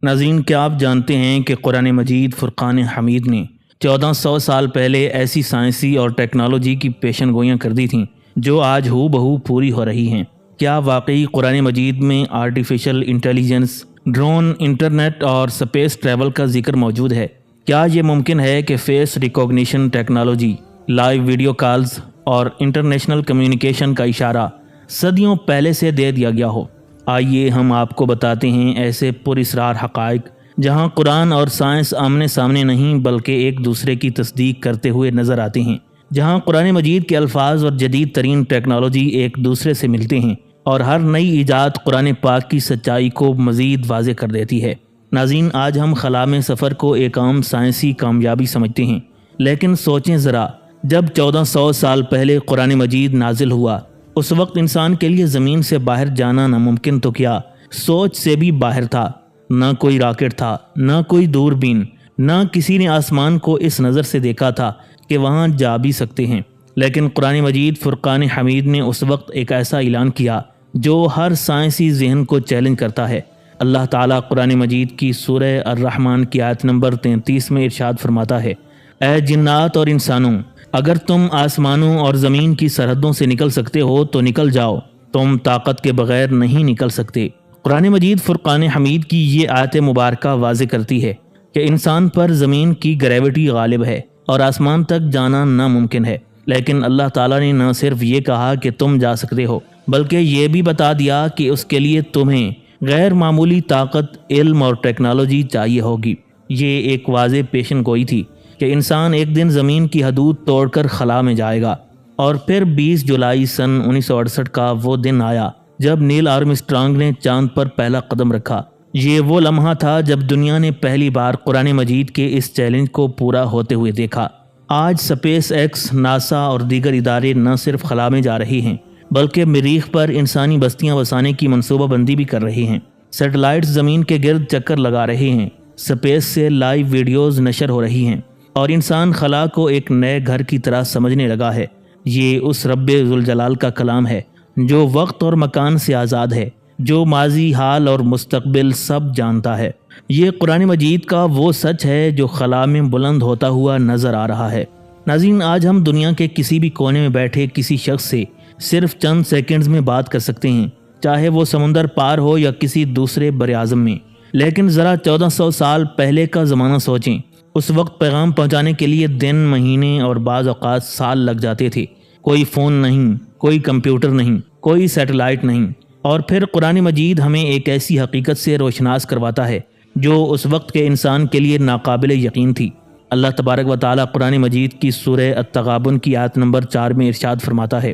ناظرین، کیا آپ جانتے ہیں کہ قرآن مجید فرقان حمید نے 1400 سال پہلے ایسی سائنسی اور ٹیکنالوجی کی پیشن گوئیاں کر دی تھیں جو آج ہو بہو پوری ہو رہی ہیں؟ کیا واقعی قرآن مجید میں آرٹیفیشل انٹیلیجنس، ڈرون، انٹرنیٹ اور سپیس ٹریول کا ذکر موجود ہے؟ کیا یہ ممکن ہے کہ face recognition technology, live video calls اور انٹرنیشنل کمیونیکیشن کا اشارہ صدیوں پہلے سے دے دیا گیا ہو؟ آئیے ہم آپ کو بتاتے ہیں ایسے پراسرار حقائق جہاں قرآن اور سائنس آمنے سامنے نہیں بلکہ ایک دوسرے کی تصدیق کرتے ہوئے نظر آتے ہیں، جہاں قرآن مجید کے الفاظ اور جدید ترین ٹیکنالوجی ایک دوسرے سے ملتے ہیں اور ہر نئی ایجاد قرآن پاک کی سچائی کو مزید واضح کر دیتی ہے۔ ناظرین، آج ہم خلا میں سفر کو ایک عام سائنسی کامیابی سمجھتے ہیں، لیکن سوچیں ذرا، جب 1400 سال پہلے قرآن مجید نازل ہوا اس وقت انسان کے لیے زمین سے باہر جانا ناممکن تو کیا سوچ سے بھی باہر تھا۔ نہ کوئی راکٹ تھا، نہ کوئی دوربین، نہ کسی نے آسمان کو اس نظر سے دیکھا تھا کہ وہاں جا بھی سکتے ہیں۔ لیکن قرآن مجید فرقان حمید نے اس وقت ایک ایسا اعلان کیا جو ہر سائنسی ذہن کو چیلنج کرتا ہے۔ اللہ تعالیٰ قرآن مجید کی سورہ الرحمن کی آیت نمبر 33 میں ارشاد فرماتا ہے، اے جنات اور انسانوں، اگر تم آسمانوں اور زمین کی سرحدوں سے نکل سکتے ہو تو نکل جاؤ، تم طاقت کے بغیر نہیں نکل سکتے۔ قرآن مجید فرقان حمید کی یہ آیت مبارکہ واضح کرتی ہے کہ انسان پر زمین کی گریوٹی غالب ہے اور آسمان تک جانا ناممکن ہے، لیکن اللہ تعالیٰ نے نہ صرف یہ کہا کہ تم جا سکتے ہو بلکہ یہ بھی بتا دیا کہ اس کے لیے تمہیں غیر معمولی طاقت، علم اور ٹیکنالوجی چاہیے ہوگی۔ یہ ایک واضح پیشن گوئی تھی کہ انسان ایک دن زمین کی حدود توڑ کر خلا میں جائے گا، اور پھر 20 جولائی سن 1968 کا وہ دن آیا جب نیل آرمسٹرانگ نے چاند پر پہلا قدم رکھا۔ یہ وہ لمحہ تھا جب دنیا نے پہلی بار قرآن مجید کے اس چیلنج کو پورا ہوتے ہوئے دیکھا۔ آج سپیس ایکس، ناسا اور دیگر ادارے نہ صرف خلا میں جا رہے ہیں بلکہ مریخ پر انسانی بستیاں بسانے کی منصوبہ بندی بھی کر رہے ہیں۔ سیٹلائٹس زمین کے گرد چکر لگا رہے ہیں، سپیس سے لائیو ویڈیوز نشر ہو رہی ہیں اور انسان خلا کو ایک نئے گھر کی طرح سمجھنے لگا ہے۔ یہ اس رب ذوالجلال کا کلام ہے جو وقت اور مکان سے آزاد ہے، جو ماضی، حال اور مستقبل سب جانتا ہے۔ یہ قرآن مجید کا وہ سچ ہے جو خلا میں بلند ہوتا ہوا نظر آ رہا ہے۔ ناظرین، آج ہم دنیا کے کسی بھی کونے میں بیٹھے کسی شخص سے صرف چند سیکنڈز میں بات کر سکتے ہیں، چاہے وہ سمندر پار ہو یا کسی دوسرے براعظم میں۔ لیکن ذرا 1400 سال پہلے کا زمانہ سوچیں۔ اس وقت پیغام پہنچانے کے لیے دن، مہینے اور بعض اوقات سال لگ جاتے تھے۔ کوئی فون نہیں، کوئی کمپیوٹر نہیں، کوئی سیٹلائٹ نہیں، اور پھر قرآن مجید ہمیں ایک ایسی حقیقت سے روشناس کرواتا ہے جو اس وقت کے انسان کے لیے ناقابل یقین تھی۔ اللہ تبارک و تعالیٰ قرآن مجید کی سورہ التغابن کی آیت نمبر 4 میں ارشاد فرماتا ہے،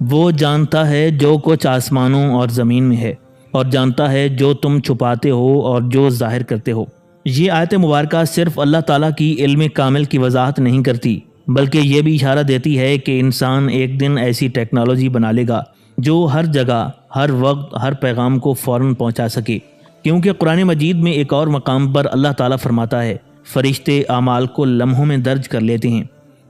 وہ جانتا ہے جو کچھ آسمانوں اور زمین میں ہے، اور جانتا ہے جو تم چھپاتے ہو اور جو ظاہر کرتے ہو۔ یہ آیت مبارکہ صرف اللہ تعالیٰ کی علم کامل کی وضاحت نہیں کرتی بلکہ یہ بھی اشارہ دیتی ہے کہ انسان ایک دن ایسی ٹیکنالوجی بنا لے گا جو ہر جگہ، ہر وقت، ہر پیغام کو فوراً پہنچا سکے۔ کیونکہ قرآن مجید میں ایک اور مقام پر اللہ تعالیٰ فرماتا ہے، فرشتے اعمال کو لمحوں میں درج کر لیتے ہیں،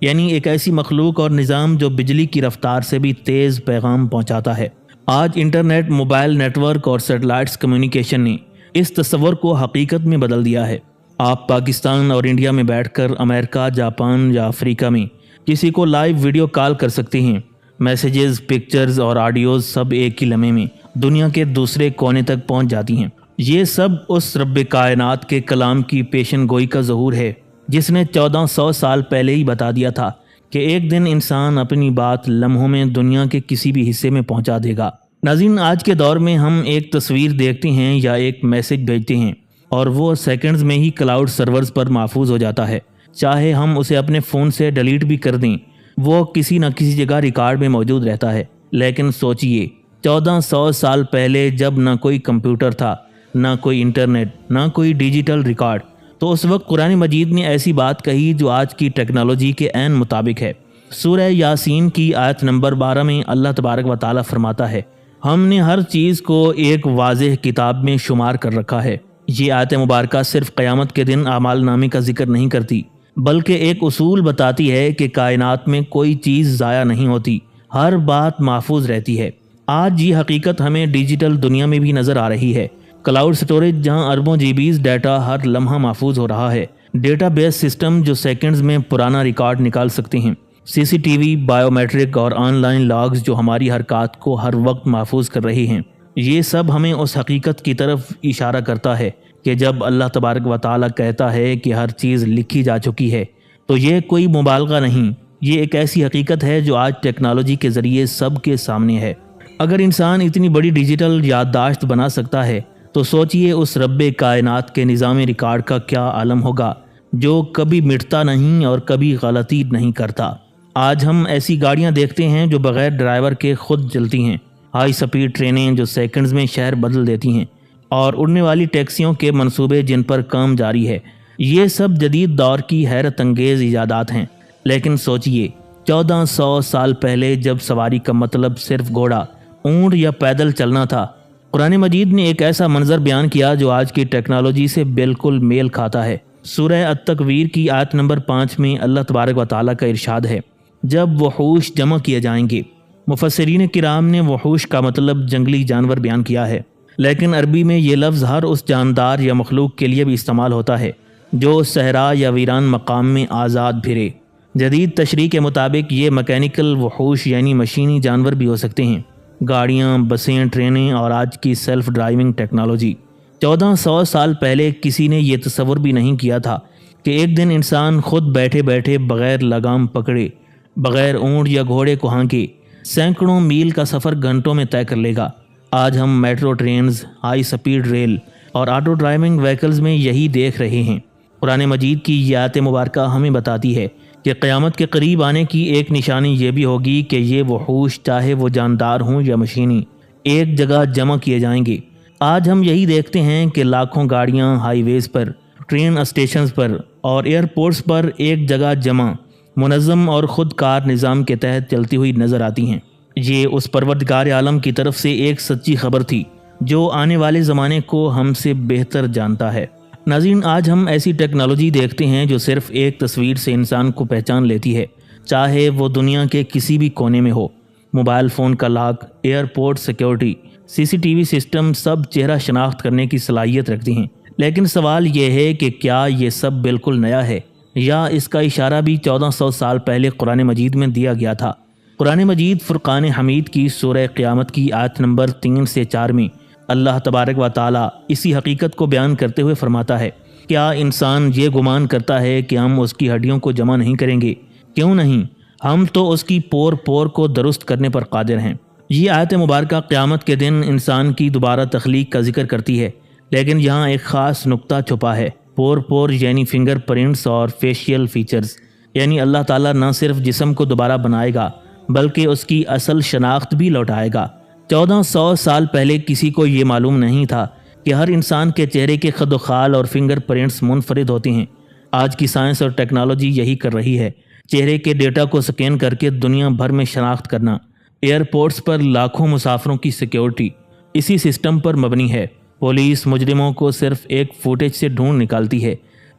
یعنی ایک ایسی مخلوق اور نظام جو بجلی کی رفتار سے بھی تیز پیغام پہنچاتا ہے۔ آج انٹرنیٹ، موبائل نیٹ ورک اور سیٹلائٹس کمیونیکیشن نے اس تصور کو حقیقت میں بدل دیا ہے۔ آپ پاکستان اور انڈیا میں بیٹھ کر امریکہ، جاپان یا افریقہ میں کسی کو لائیو ویڈیو کال کر سکتے ہیں۔ میسیجز، پکچرز اور آڈیوز سب ایک ہی لمحے میں دنیا کے دوسرے کونے تک پہنچ جاتی ہیں۔ یہ سب اس رب کائنات کے کلام کی پیشن گوئی کا ظہور ہے جس نے 1400 سال پہلے ہی بتا دیا تھا کہ ایک دن انسان اپنی بات لمحوں میں دنیا کے کسی بھی حصے میں پہنچا دے گا۔ ناظرین، آج کے دور میں ہم ایک تصویر دیکھتے ہیں یا ایک میسج بھیجتے ہیں اور وہ سیکنڈز میں ہی کلاؤڈ سرورز پر محفوظ ہو جاتا ہے۔ چاہے ہم اسے اپنے فون سے ڈیلیٹ بھی کر دیں، وہ کسی نہ کسی جگہ ریکارڈ میں موجود رہتا ہے۔ لیکن سوچئے، 1400 سال پہلے جب نہ کوئی کمپیوٹر تھا، نہ کوئی انٹرنیٹ، نہ کوئی ڈیجیٹل ریکارڈ، تو اس وقت قرآن مجید نے ایسی بات کہی جو آج کی ٹیکنالوجی کے عین مطابق ہے۔ سورہ یاسین کی آیت نمبر 12 میں اللہ تبارک و تعالیٰ فرماتا ہے، ہم نے ہر چیز کو ایک واضح کتاب میں شمار کر رکھا ہے۔ یہ آیت مبارکہ صرف قیامت کے دن اعمال نامے کا ذکر نہیں کرتی بلکہ ایک اصول بتاتی ہے کہ کائنات میں کوئی چیز ضائع نہیں ہوتی، ہر بات محفوظ رہتی ہے۔ آج یہ حقیقت ہمیں ڈیجیٹل دنیا میں بھی نظر آ رہی ہے کلاؤڈ سٹوریج جہاں اربوں GBs ڈیٹا ہر لمحہ محفوظ ہو رہا ہے، ڈیٹا بیس سسٹم جو سیکنڈز میں پرانا ریکارڈ نکال سکتے ہیں، CCTV، بائیو میٹرک اور آن لائن لاگز جو ہماری حرکات کو ہر وقت محفوظ کر رہی ہیں۔ یہ سب ہمیں اس حقیقت کی طرف اشارہ کرتا ہے کہ جب اللہ تبارک و تعالیٰ کہتا ہے کہ ہر چیز لکھی جا چکی ہے تو یہ کوئی مبالغہ نہیں، یہ ایک ایسی حقیقت ہے جو آج ٹیکنالوجی کے ذریعے سب کے سامنے ہے۔ اگر انسان اتنی بڑی ڈیجیٹل یادداشت بنا سکتا ہے تو سوچئے اس رب کائنات کے نظام ریکارڈ کا کیا عالم ہوگا جو کبھی مٹتا نہیں اور کبھی غلطی نہیں کرتا۔ آج ہم ایسی گاڑیاں دیکھتے ہیں جو بغیر ڈرائیور کے خود چلتی ہیں، ہائی سپیڈ ٹرینیں جو سیکنڈز میں شہر بدل دیتی ہیں، اور اڑنے والی ٹیکسیوں کے منصوبے جن پر کام جاری ہے۔ یہ سب جدید دور کی حیرت انگیز ایجادات ہیں، لیکن سوچئے 1400 سال پہلے جب سواری کا مطلب صرف گھوڑا، اونٹ یا پیدل چلنا تھا، قرآن مجید نے ایک ایسا منظر بیان کیا جو آج کی ٹیکنالوجی سے بالکل میل کھاتا ہے۔ سورہ التکویر کی آیت نمبر 5 میں اللہ تبارک و تعالیٰ کا ارشاد ہے، جب وحوش جمع کیے جائیں گے۔ مفسرین کرام نے وحوش کا مطلب جنگلی جانور بیان کیا ہے، لیکن عربی میں یہ لفظ ہر اس جاندار یا مخلوق کے لیے بھی استعمال ہوتا ہے جو صحرا یا ویران مقام میں آزاد پھرے۔ جدید تشریح کے مطابق یہ میکینیکل وحوش یعنی مشینی جانور بھی ہو سکتے ہیں، گاڑیاں، بسیں، ٹرینیں اور آج کی سیلف ڈرائیونگ ٹیکنالوجی۔ 1400 سال پہلے کسی نے یہ تصور بھی نہیں کیا تھا کہ ایک دن انسان خود بیٹھے بیٹھے بغیر لگام پکڑے، بغیر اونٹ یا گھوڑے کو ہانکے سینکڑوں میل کا سفر گھنٹوں میں طے کر لے گا۔ آج ہم metro trains, high speed rail اور آٹو ڈرائیونگ وہیکلز میں یہی دیکھ رہے ہیں۔ قرآن مجید کی یہ آیت مبارکہ ہمیں بتاتی ہے کہ قیامت کے قریب آنے کی ایک نشانی یہ بھی ہوگی کہ یہ وحوش چاہے وہ جاندار ہوں یا مشینی ایک جگہ جمع کیے جائیں گے۔ آج ہم یہی دیکھتے ہیں کہ لاکھوں گاڑیاں ہائی ویز پر، ٹرین اسٹیشنز پر اور ایئرپورٹس پر ایک جگہ جمع، منظم اور خود کار نظام کے تحت چلتی ہوئی نظر آتی ہیں۔ یہ اس پروردگار عالم کی طرف سے ایک سچی خبر تھی جو آنے والے زمانے کو ہم سے بہتر جانتا ہے۔ ناظرین، آج ہم ایسی ٹیکنالوجی دیکھتے ہیں جو صرف ایک تصویر سے انسان کو پہچان لیتی ہے، چاہے وہ دنیا کے کسی بھی کونے میں ہو۔ موبائل فون کا lock, airport security, CCTV system سب چہرہ شناخت کرنے کی صلاحیت رکھتی ہیں، لیکن سوال یہ ہے کہ کیا یہ سب بالکل نیا ہے یا اس کا اشارہ بھی 1400 سال پہلے قرآن مجید میں دیا گیا تھا؟ قرآن مجید فرقان حمید کی سورہ قیامت کی آیت نمبر 3 سے 4 میں اللہ تبارک و تعالیٰ اسی حقیقت کو بیان کرتے ہوئے فرماتا ہے، کیا انسان یہ گمان کرتا ہے کہ ہم اس کی ہڈیوں کو جمع نہیں کریں گے؟ کیوں نہیں، ہم تو اس کی پور پور کو درست کرنے پر قادر ہیں۔ یہ آیت مبارکہ قیامت کے دن انسان کی دوبارہ تخلیق کا ذکر کرتی ہے، لیکن یہاں ایک خاص نقطہ چھپا ہے۔ پور پور یعنی فنگر پرنٹس اور فیشیل فیچرز، یعنی اللہ تعالیٰ نہ صرف جسم کو دوبارہ بنائے گا بلکہ اس کی اصل شناخت بھی لوٹائے گا۔ 1400 سال پہلے کسی کو یہ معلوم نہیں تھا کہ ہر انسان کے چہرے کے خد و خال اور فنگر پرنٹس منفرد ہوتے ہیں۔ آج کی سائنس اور ٹیکنالوجی یہی کر رہی ہے، چہرے کے ڈیٹا کو سکین کر کے دنیا بھر میں شناخت کرنا۔ ایئرپورٹس پر لاکھوں مسافروں کی سیکیورٹی اسی سسٹم پر مبنی ہے۔ پولیس مجرموں کو صرف ایک فوٹیج سے ڈھونڈ نکالتی ہے۔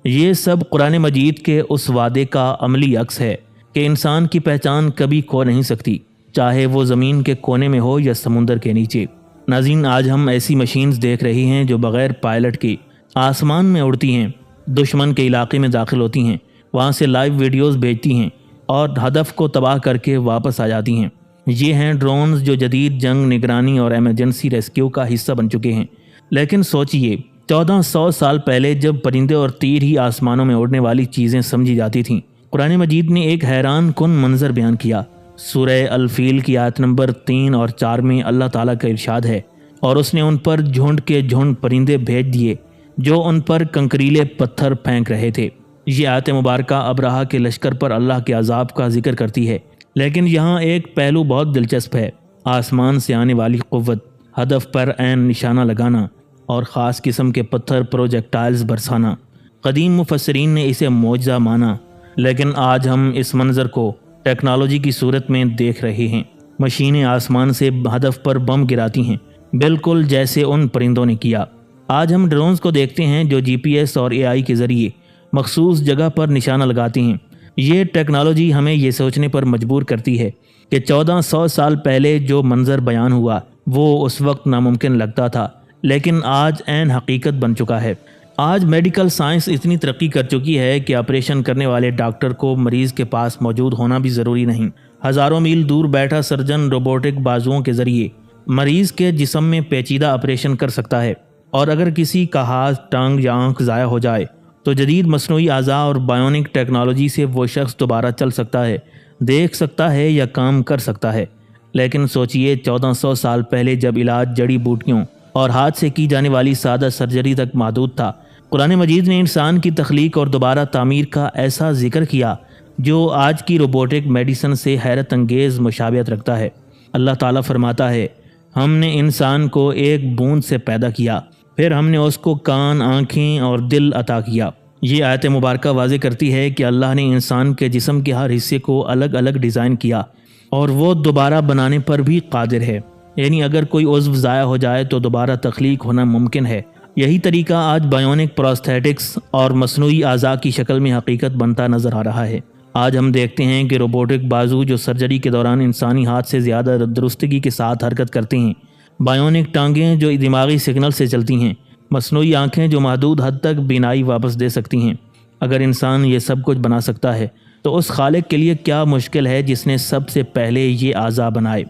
یہ سب قرآن مجید کے اس وعدے کا عملی عکس ہے کہ انسان کی پہچان کبھی کھو نہیں سکتی، چاہے وہ زمین کے کونے میں ہو یا سمندر کے نیچے۔ ناظرین، آج ہم ایسی مشینز دیکھ رہے ہیں جو بغیر پائلٹ کے آسمان میں اڑتی ہیں، دشمن کے علاقے میں داخل ہوتی ہیں، وہاں سے لائیو ویڈیوز بھیجتی ہیں اور ہدف کو تباہ کر کے واپس آ جاتی ہیں۔ یہ ہیں ڈرونز جو جدید جنگ، نگرانی اور ایمرجنسی ریسکیو کا حصہ بن چکے ہیں۔ لیکن سوچئے 1400 سال پہلے جب پرندے اور تیر ہی آسمانوں میں اڑنے والی چیزیں سمجھی جاتی تھیں، قرآن مجید نے ایک حیران کن منظر بیان کیا۔ سورہ الفیل کی آیت نمبر 3 اور 4 میں اللہ تعالیٰ کا ارشاد ہے، اور اس نے ان پر جھنڈ کے جھنڈ پرندے بھیج دیے جو ان پر کنکریلے پتھر پھینک رہے تھے۔ یہ آیت مبارکہ ابرہہ کے لشکر پر اللہ کے عذاب کا ذکر کرتی ہے، لیکن یہاں ایک پہلو بہت دلچسپ ہے۔ آسمان سے آنے والی قوت، ہدف پر عین نشانہ لگانا اور خاص قسم کے پتھر پروجیکٹائلز برسانا۔ قدیم مفسرین نے اسے معجزہ مانا، لیکن آج ہم اس منظر کو ٹیکنالوجی کی صورت میں دیکھ رہے ہیں۔ مشینیں آسمان سے ہدف پر بم گراتی ہیں، بالکل جیسے ان پرندوں نے کیا۔ آج ہم ڈرونز کو دیکھتے ہیں جو GPS اور AI کے ذریعے مخصوص جگہ پر نشانہ لگاتے ہیں۔ یہ ٹیکنالوجی ہمیں یہ سوچنے پر مجبور کرتی ہے کہ 1400 سال پہلے جو منظر بیان ہوا وہ اس وقت ناممکن لگتا تھا، لیکن آج عین حقیقت بن چکا ہے۔ آج میڈیکل سائنس اتنی ترقی کر چکی ہے کہ آپریشن کرنے والے ڈاکٹر کو مریض کے پاس موجود ہونا بھی ضروری نہیں۔ ہزاروں میل دور بیٹھا سرجن روبوٹک بازوؤں کے ذریعے مریض کے جسم میں پیچیدہ آپریشن کر سکتا ہے، اور اگر کسی کا ہاتھ، ٹانگ یا آنکھ ضائع ہو جائے تو جدید مصنوعی اعضاء اور بائیونک ٹیکنالوجی سے وہ شخص دوبارہ چل سکتا ہے، دیکھ سکتا ہے یا کام کر سکتا ہے۔ لیکن سوچئے 1400 سال پہلے جب علاج جڑی بوٹیوں اور ہاتھ سے کی جانے والی سادہ سرجری تک محدود تھا، قرآن مجید نے انسان کی تخلیق اور دوبارہ تعمیر کا ایسا ذکر کیا جو آج کی روبوٹک میڈیسن سے حیرت انگیز مشابہت رکھتا ہے۔ اللہ تعالیٰ فرماتا ہے، ہم نے انسان کو ایک بوند سے پیدا کیا، پھر ہم نے اس کو کان، آنکھیں اور دل عطا کیا۔ یہ آیت مبارکہ واضح کرتی ہے کہ اللہ نے انسان کے جسم کے ہر حصے کو الگ الگ ڈیزائن کیا اور وہ دوبارہ بنانے پر بھی قادر ہے، یعنی اگر کوئی عضو ضائع ہو جائے تو دوبارہ تخلیق ہونا ممکن ہے۔ یہی طریقہ آج بائیونک پروستھیٹکس اور مصنوعی اعضاء کی شکل میں حقیقت بنتا نظر آ رہا ہے۔ آج ہم دیکھتے ہیں کہ روبوٹک بازو جو سرجری کے دوران انسانی ہاتھ سے زیادہ درستگی کے ساتھ حرکت کرتے ہیں، بائیونک ٹانگیں جو دماغی سگنل سے چلتی ہیں، مصنوعی آنکھیں جو محدود حد تک بینائی واپس دے سکتی ہیں۔ اگر انسان یہ سب کچھ بنا سکتا ہے تو اس خالق کے لیے کیا مشکل ہے جس نے سب سے پہلے یہ اعضاء بنائے۔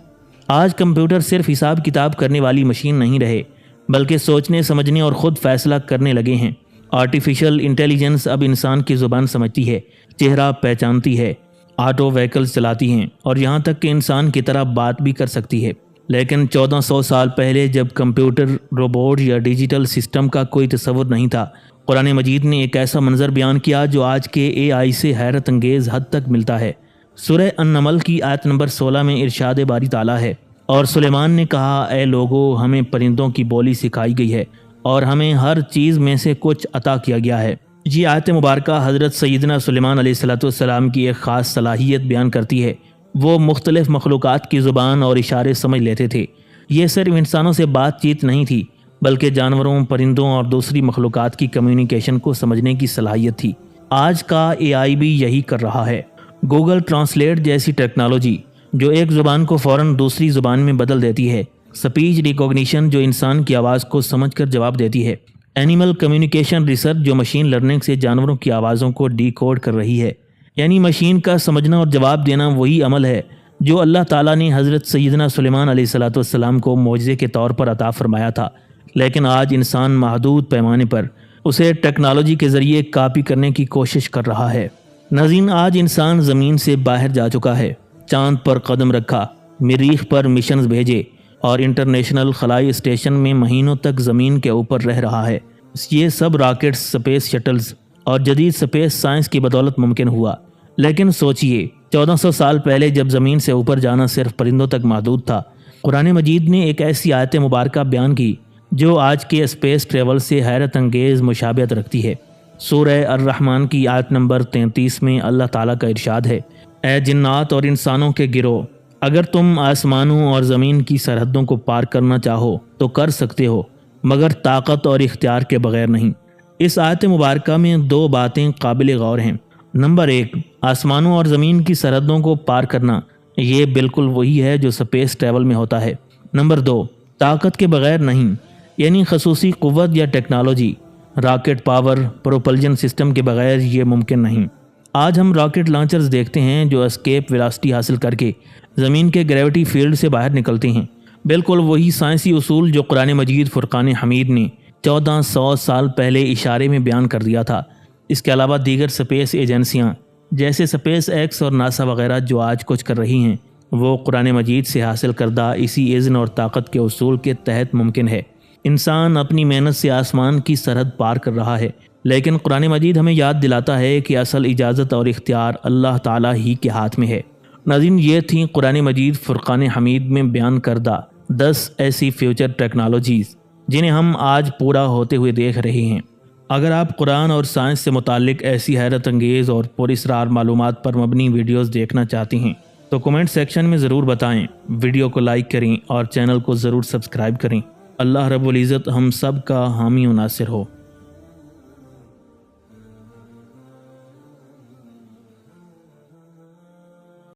آج کمپیوٹر صرف حساب کتاب کرنے والی مشین نہیں رہے، بلکہ سوچنے، سمجھنے اور خود فیصلہ کرنے لگے ہیں۔ آرٹیفیشل انٹیلیجنس اب انسان کی زبان سمجھتی ہے، چہرہ پہچانتی ہے، آٹو وہیکلز چلاتی ہیں اور یہاں تک کہ انسان کی طرح بات بھی کر سکتی ہے۔ لیکن 1400 سال پہلے جب کمپیوٹر، روبوٹ یا ڈیجیٹل سسٹم کا کوئی تصور نہیں تھا، قرآن مجید نے ایک ایسا منظر بیان کیا جو آج کے AI سے حیرت انگیز حد تک ملتا ہے۔ سورہ النمل کی آیت نمبر 16 میں ارشاد باری تعالیٰ ہے، اور سلیمان نے کہا، اے لوگو، ہمیں پرندوں کی بولی سکھائی گئی ہے اور ہمیں ہر چیز میں سے کچھ عطا کیا گیا ہے۔ یہ آیت مبارکہ حضرت سیدنا سلیمان علیہ السلام کی ایک خاص صلاحیت بیان کرتی ہے۔ وہ مختلف مخلوقات کی زبان اور اشارے سمجھ لیتے تھے۔ یہ صرف انسانوں سے بات چیت نہیں تھی، بلکہ جانوروں، پرندوں اور دوسری مخلوقات کی کمیونیکیشن کو سمجھنے کی صلاحیت تھی۔ آج کا AI بھی یہی کر رہا ہے۔ گوگل ٹرانسلیٹ جیسی ٹیکنالوجی جو ایک زبان کو فوراً دوسری زبان میں بدل دیتی ہے، سپیچ ریکگنیشن جو انسان کی آواز کو سمجھ کر جواب دیتی ہے، اینیمل کمیونیکیشن ریسرچ جو مشین لرننگ سے جانوروں کی آوازوں کو ڈی کوڈ کر رہی ہے۔ یعنی مشین کا سمجھنا اور جواب دینا وہی عمل ہے جو اللہ تعالیٰ نے حضرت سیدنا سلیمان علیہ السلام کو معجزے کے طور پر عطا فرمایا تھا، لیکن آج انسان محدود پیمانے پر اسے ٹیکنالوجی کے ذریعے کاپی کرنے کی کوشش کر رہا ہے۔ ناظرین، آج انسان زمین سے باہر جا چکا ہے، چاند پر قدم رکھا، مریخ پر مشنز بھیجے اور انٹرنیشنل خلائی اسٹیشن میں مہینوں تک زمین کے اوپر رہ رہا ہے۔ یہ سب راکٹس، سپیس شٹلز اور جدید سپیس سائنس کی بدولت ممکن ہوا۔ لیکن سوچئے 1400 سال پہلے جب زمین سے اوپر جانا صرف پرندوں تک محدود تھا، قرآن مجید نے ایک ایسی آیت مبارکہ بیان کی جو آج کے اسپیس ٹریول سے حیرت انگیز مشابہت رکھتی ہے۔ سورہ الرحمن کی آیت نمبر 33 میں اللہ تعالیٰ کا ارشاد ہے، اے جنات اور انسانوں کے گروہ، اگر تم آسمانوں اور زمین کی سرحدوں کو پار کرنا چاہو تو کر سکتے ہو، مگر طاقت اور اختیار کے بغیر نہیں۔ اس آیت مبارکہ میں دو باتیں قابل غور ہیں۔ نمبر 1، آسمانوں اور زمین کی سرحدوں کو پار کرنا، یہ بالکل وہی ہے جو سپیس ٹریول میں ہوتا ہے۔ نمبر 2، طاقت کے بغیر نہیں، یعنی خصوصی قوت یا ٹیکنالوجی، راکٹ پاور، پروپلجن سسٹم کے بغیر یہ ممکن نہیں۔ آج ہم راکٹ لانچرز دیکھتے ہیں جو اسکیپ ویلاسٹی حاصل کر کے زمین کے گریوٹی فیلڈ سے باہر نکلتے ہیں۔ بالکل وہی سائنسی اصول جو قرآن مجید فرقان حمید نے 1400 سال پہلے اشارے میں بیان کر دیا تھا۔ اس کے علاوہ دیگر سپیس ایجنسیاں جیسے سپیس ایکس اور ناسا وغیرہ جو آج کچھ کر رہی ہیں، وہ قرآن مجید سے حاصل کردہ اسی اذن اور طاقت کے اصول کے تحت ممکن ہے۔ انسان اپنی محنت سے آسمان کی سرحد پار کر رہا ہے، لیکن قرآن مجید ہمیں یاد دلاتا ہے کہ اصل اجازت اور اختیار اللہ تعالیٰ ہی کے ہاتھ میں ہے۔ ناظرین، یہ تھیں قرآن مجید فرقان حمید میں بیان کردہ 10 ایسی فیوچر ٹیکنالوجیز جنہیں ہم آج پورا ہوتے ہوئے دیکھ رہے ہیں۔ اگر آپ قرآن اور سائنس سے متعلق ایسی حیرت انگیز اور پراسرار معلومات پر مبنی ویڈیوز دیکھنا چاہتے ہیں تو کمنٹ سیکشن میں ضرور بتائیں، ویڈیو کو لائک کریں اور چینل کو ضرور سبسکرائب کریں۔ اللہ رب العزت ہم سب کا حامی و ناصر ہو۔